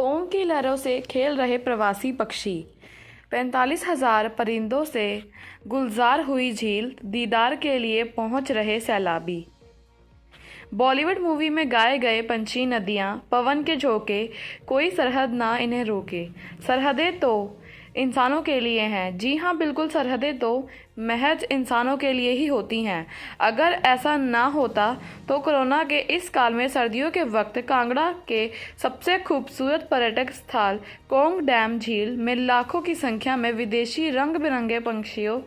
पोंग की लहरों से खेल रहे प्रवासी पक्षी। 45,000 परिंदों से गुलजार हुई झील, दीदार के लिए पहुंच रहे सैलाबी। बॉलीवुड मूवी में गाए गए पंछी, नदियां, पवन के झोंके, कोई सरहद ना इन्हें रोके। सरहदें तो इंसानों के लिए हैं। जी हाँ, बिल्कुल, सरहदें तो महज इंसानों के लिए ही होती हैं। अगर ऐसा ना होता तो कोरोना के इस काल में सर्दियों के वक्त कांगड़ा के सबसे खूबसूरत पर्यटक स्थल कोंग डैम झील में लाखों की संख्या में विदेशी रंग बिरंगे पंछियों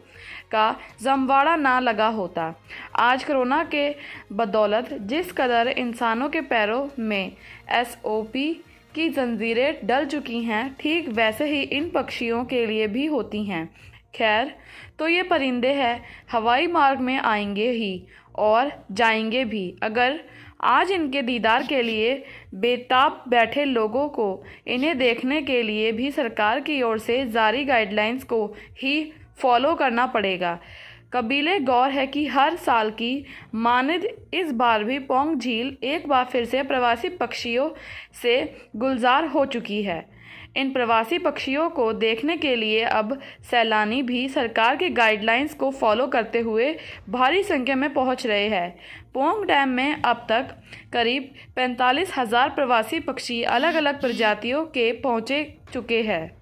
का जमवाड़ा ना लगा होता। आज कोरोना के बदौलत जिस कदर इंसानों के पैरों में एसओपी की जंजीरें डल चुकी हैं, ठीक वैसे ही इन पक्षियों के लिए भी होती हैं। खैर, तो ये परिंदे हैं, हवाई मार्ग में आएंगे ही और जाएंगे भी। अगर आज इनके दीदार के लिए बेताब बैठे लोगों को इन्हें देखने के लिए भी सरकार की ओर से जारी गाइडलाइंस को ही फॉलो करना पड़ेगा। कबीले गौर है कि हर साल की मानद इस बार भी पोंग झील एक बार फिर से प्रवासी पक्षियों से गुलजार हो चुकी है। इन प्रवासी पक्षियों को देखने के लिए अब सैलानी भी सरकार के गाइडलाइंस को फॉलो करते हुए भारी संख्या में पहुंच रहे हैं। पोंग डैम में अब तक करीब 45,000 प्रवासी पक्षी अलग अलग प्रजातियों के पहुंचे चुके हैं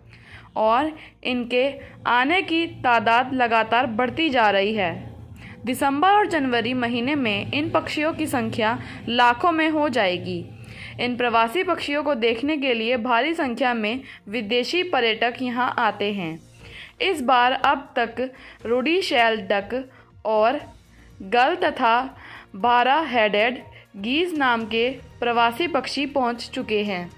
और इनके आने की तादाद लगातार बढ़ती जा रही है। दिसंबर और जनवरी महीने में इन पक्षियों की संख्या लाखों में हो जाएगी। इन प्रवासी पक्षियों को देखने के लिए भारी संख्या में विदेशी पर्यटक यहां आते हैं। इस बार अब तक रूडी शैल डक और गल तथा 12 हेडेड गीज नाम के प्रवासी पक्षी पहुंच चुके हैं।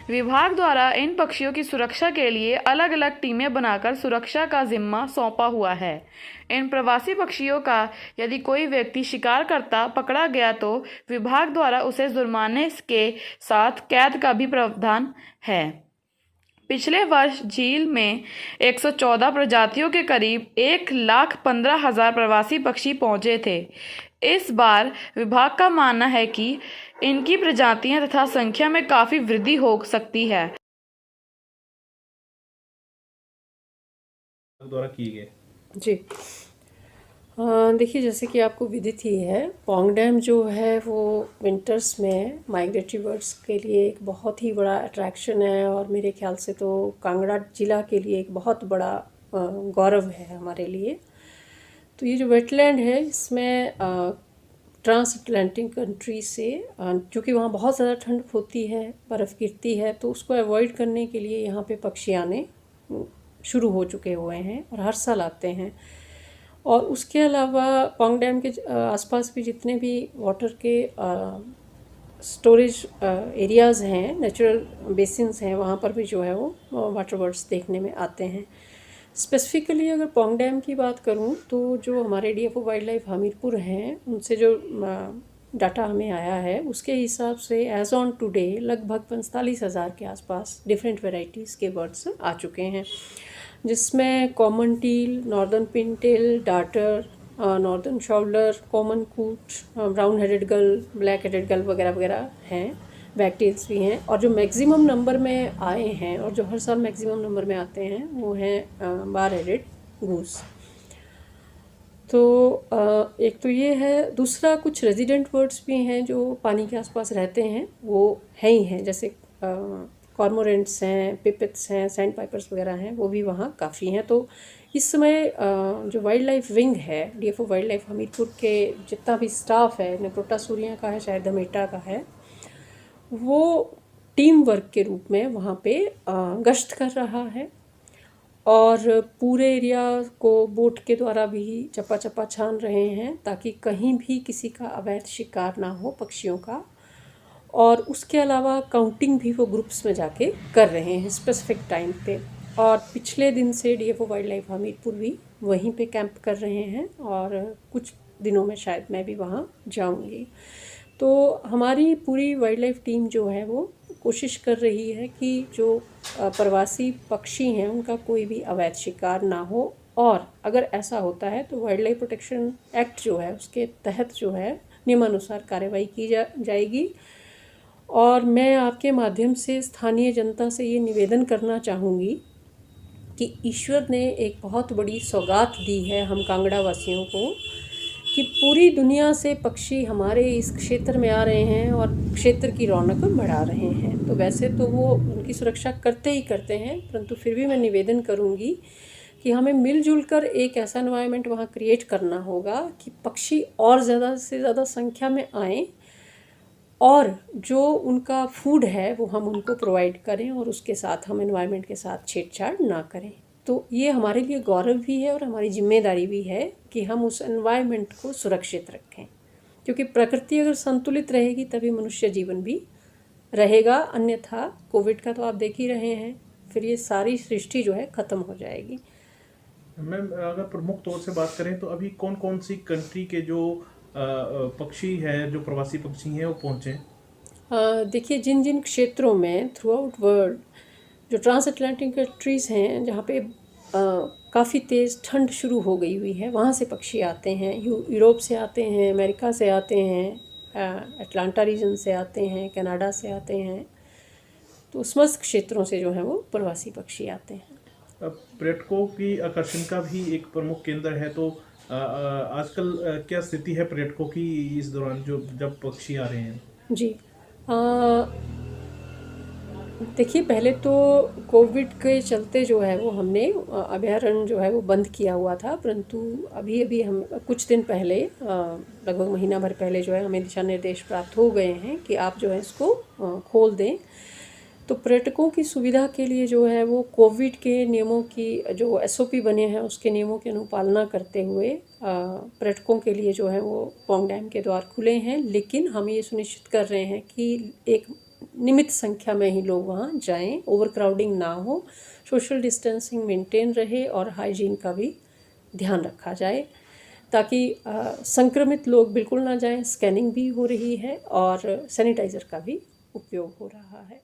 विभाग द्वारा इन पक्षियों की सुरक्षा के लिए अलग अलग टीमें बनाकर सुरक्षा का जिम्मा सौंपा हुआ है। इन प्रवासी पक्षियों का यदि कोई व्यक्ति शिकार करता पकड़ा गया तो विभाग द्वारा उसे जुर्माने के साथ कैद का भी प्रावधान है। पिछले वर्ष झील में 114 प्रजातियों के करीब 1,15,000 प्रवासी पक्षी पहुंचे थे। इस बार विभाग का मानना है कि इनकी प्रजातियां तथा संख्या में काफी वृद्धि हो सकती है। द्वारा किए गए जी, देखिए, जैसे कि आपको विदित ही है, पोंग डैम जो है वो विंटर्स में माइग्रेटरी बर्ड्स के लिए एक बहुत ही बड़ा अट्रैक्शन है और मेरे ख्याल से तो कांगड़ा जिला के लिए एक बहुत बड़ा गौरव है हमारे लिए। तो ये जो वेटलैंड है इसमें ट्रांस अटलांटिक कंट्री से, क्योंकि वहाँ बहुत ज़्यादा ठंड होती है, बर्फ़ गिरती है, तो उसको अवॉइड करने के लिए यहाँ पे पक्षी आने शुरू हो चुके हुए हैं और हर साल आते हैं। और उसके अलावा पोंग डैम के आसपास भी जितने भी वाटर के स्टोरेज एरियाज़ हैं, नेचुरल बेसिन्स हैं, वहाँ पर भी जो है वो वाटर बर्ड्स देखने में आते हैं। स्पेसिफ़िकली अगर पोंग डैम की बात करूं तो जो हमारे डीएफओ वाइल्ड लाइफ हमीरपुर हैं, उनसे जो डाटा हमें आया है उसके हिसाब से एज ऑन टुडे लगभग 45,000 के आसपास डिफरेंट वेराइटीज़ के बर्ड्स आ चुके हैं, जिसमें common teal, northern pintail, darter, northern shoveler, common coot, brown headed gull, black headed gull वगैरह वगैरह हैं। बैकटेल्स भी हैं और जो मैक्सिमम नंबर में आए हैं और जो हर साल मैक्सिमम नंबर में आते हैं वो हैं बार हेडेड गूस। तो एक तो ये है, दूसरा कुछ रेजिडेंट बर्ड्स भी हैं जो पानी के आसपास रहते हैं, वो हैं ही हैं, जैसे कॉर्मोरेंट्स हैं, पिपिट्स हैं, सैंड पाइपर्स वगैरह हैं, वो भी वहाँ काफ़ी हैं। तो इस समय जो वाइल्ड लाइफ विंग है डीएफओ वाइल्ड लाइफ हमीरपुर के जितना भी स्टाफ है, नेप्रोटा सूरिया का है, शायद धमेटा का है, वो टीम वर्क के रूप में वहाँ पे गश्त कर रहा है और पूरे एरिया को बोट के द्वारा भी चप्पा चप्पा छान रहे हैं ताकि कहीं भी किसी का अवैध शिकार ना हो पक्षियों का। और उसके अलावा काउंटिंग भी वो ग्रुप्स में जाके कर रहे हैं स्पेसिफिक टाइम पे। और पिछले दिन से डीएफओ वाइल्ड लाइफ हमीरपुर भी वहीं पे कैंप कर रहे हैं और कुछ दिनों में शायद मैं भी वहाँ जाऊँगी। तो हमारी पूरी वाइल्ड लाइफ टीम जो है वो कोशिश कर रही है कि जो प्रवासी पक्षी हैं उनका कोई भी अवैध शिकार ना हो, और अगर ऐसा होता है तो वाइल्ड लाइफ प्रोटेक्शन एक्ट जो है उसके तहत जो है नियमानुसार कार्रवाई की जाएगी और मैं आपके माध्यम से स्थानीय जनता से ये निवेदन करना चाहूँगी कि ईश्वर ने एक बहुत बड़ी सौगात दी है हम कांगड़ा वासियों को कि पूरी दुनिया से पक्षी हमारे इस क्षेत्र में आ रहे हैं और क्षेत्र की रौनक बढ़ा रहे हैं। तो वैसे तो वो उनकी सुरक्षा करते ही करते हैं, परंतु फिर भी मैं निवेदन करूँगी कि हमें मिलजुल कर एक ऐसा एनवायरनमेंट वहाँ क्रिएट करना होगा कि पक्षी और ज़्यादा से ज़्यादा संख्या में आएँ और जो उनका फूड है वो हम उनको प्रोवाइड करें और उसके साथ हम एनवायरनमेंट के साथ छेड़छाड़ ना करें। तो ये हमारे लिए गौरव भी है और हमारी जिम्मेदारी भी है कि हम उस एनवायरनमेंट को सुरक्षित रखें, क्योंकि प्रकृति अगर संतुलित रहेगी तभी मनुष्य जीवन भी रहेगा। अन्यथा कोविड का तो आप देख ही रहे हैं, फिर ये सारी सृष्टि जो है ख़त्म हो जाएगी। मैम, अगर प्रमुख तौर से बात करें तो अभी कौन कौन सी कंट्री के जो पक्षी हैं, जो प्रवासी पक्षी हैं, वो पहुँचे? देखिए, जिन जिन क्षेत्रों में थ्रू आउट वर्ल्ड जो ट्रांस अटलांटिक कंट्रीज़ हैं जहाँ पे काफ़ी तेज़ ठंड शुरू हो गई हुई है, वहाँ से पक्षी आते हैं। यूरोप से आते हैं, अमेरिका से आते हैं, अटलांटा रीजन से आते हैं, कनाडा से आते हैं। तो समस्त क्षेत्रों से जो है वो प्रवासी पक्षी आते हैं। पर्यटकों की आकर्षण का भी एक प्रमुख केंद्र है, तो आजकल क्या स्थिति है पर्यटकों की इस दौरान जो जब पक्षी आ रहे हैं? जी, देखिए, पहले तो कोविड के चलते जो है वो हमने अभयारण्य जो है वो बंद किया हुआ था, परंतु अभी अभी हम कुछ दिन पहले लगभग महीना भर पहले जो है हमें दिशा निर्देश प्राप्त हो गए हैं कि आप जो है इसको खोल दें। तो पर्यटकों की सुविधा के लिए जो है वो कोविड के नियमों की जो एसओपी बने हैं उसके नियमों की अनुपालना करते हुए पर्यटकों के लिए जो है वो पौंग डैम के द्वार खुले हैं, लेकिन हम ये सुनिश्चित कर रहे हैं कि एक निमित संख्या में ही लोग वहाँ जाएं, ओवरक्राउडिंग ना हो, सोशल डिस्टेंसिंग मेंटेन रहे और हाइजीन का भी ध्यान रखा जाए ताकि संक्रमित लोग बिल्कुल ना जाएं। स्कैनिंग भी हो रही है और सैनिटाइज़र का भी उपयोग हो रहा है।